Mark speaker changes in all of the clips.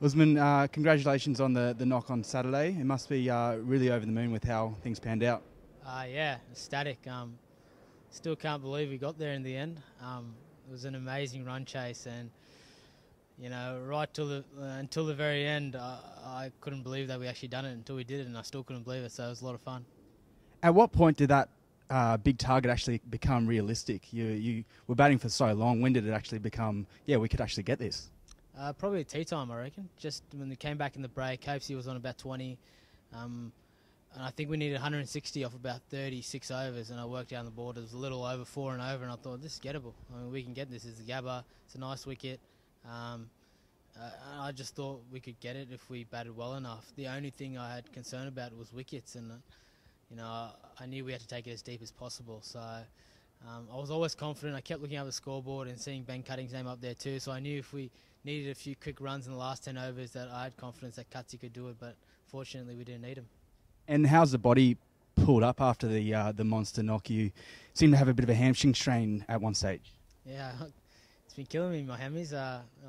Speaker 1: Usman, congratulations on the knock on Saturday. It must be really over the moon with how things panned out.
Speaker 2: Yeah, ecstatic. Still can't believe we got there in the end. It was an amazing run chase, and right until the very end, I couldn't believe that we actually done it until we did it, and I still couldn't believe it. So it was a lot of fun.
Speaker 1: At what point did that big target actually become realistic? You were batting for so long. When did it actually become, yeah, we could actually get this?
Speaker 2: Probably at tea time, I reckon. Just when we came back in the break, Copesy was on about 20. And I think we needed 160 off about 36 overs, and I worked down the board. It was a little over 4 and over, and I thought, this is gettable. I mean, we can get this. It's a Gabba. It's a nice wicket. I just thought we could get it if we batted well enough. The only thing I had concern about was wickets, and I knew we had to take it as deep as possible. So I was always confident. I kept looking at the scoreboard and seeing Ben Cutting's name up there too. So I knew if we needed a few quick runs in the last 10 overs that I had confidence that Cutsy could do it, but fortunately we didn't need him.
Speaker 1: And how's the body pulled up after the monster knock? You seem to have a bit of a hamstring strain at one stage.
Speaker 2: Yeah, it's been killing me, my hammies.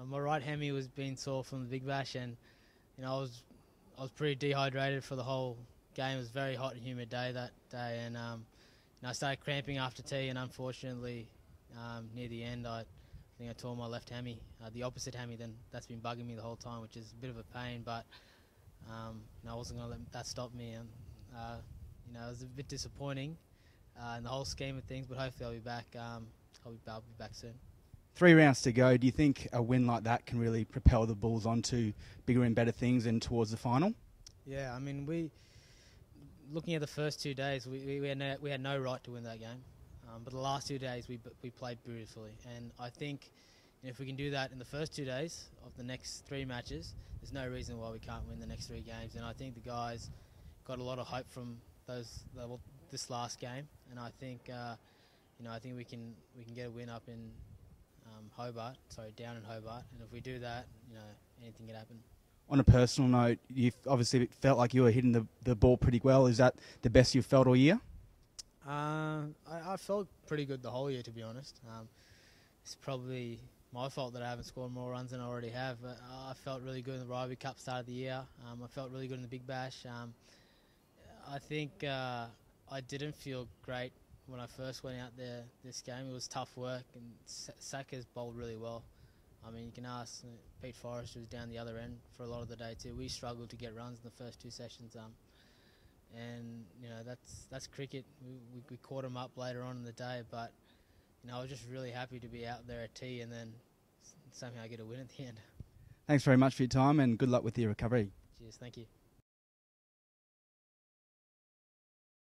Speaker 2: My right hammy was being sore from the Big Bash, and I was pretty dehydrated for the whole game. It was a very hot and humid day that day, and I started cramping after tea, and unfortunately near the end I think I tore my left hammy, the opposite hammy. Then that's been bugging me the whole time, which is a bit of a pain, but I wasn't going to let that stop me, and it was a bit disappointing in the whole scheme of things, but hopefully I'll be back. I'll be back soon.
Speaker 1: 3 rounds to go. Do you think a win like that can really propel the Bulls onto bigger and better things and towards the final?
Speaker 2: Yeah, I mean, looking at the first 2 days, we had no right to win that game, but the last 2 days we played beautifully, and I think if we can do that in the first 2 days of the next 3 matches, there's no reason why we can't win the next 3 games. And I think the guys got a lot of hope from this last game, and I think I think we can get a win up in down in Hobart, and if we do that, anything can happen.
Speaker 1: On a personal note, you obviously felt like you were hitting the ball pretty well. Is that the best you've felt all year?
Speaker 2: I felt pretty good the whole year, to be honest. It's probably my fault that I haven't scored more runs than I already have, but I felt really good in the Rugby Cup start of the year. I felt really good in the Big Bash. I think I didn't feel great when I first went out there this game. It was tough work, and Saka's bowled really well. I mean, you can ask Pete Forrest, who was down the other end for a lot of the day too. We struggled to get runs in the first 2 sessions, and that's cricket. We caught them up later on in the day, but I was just really happy to be out there at tea and then somehow get a win at the end.
Speaker 1: Thanks very much for your time, and good luck with your recovery.
Speaker 2: Cheers, thank you.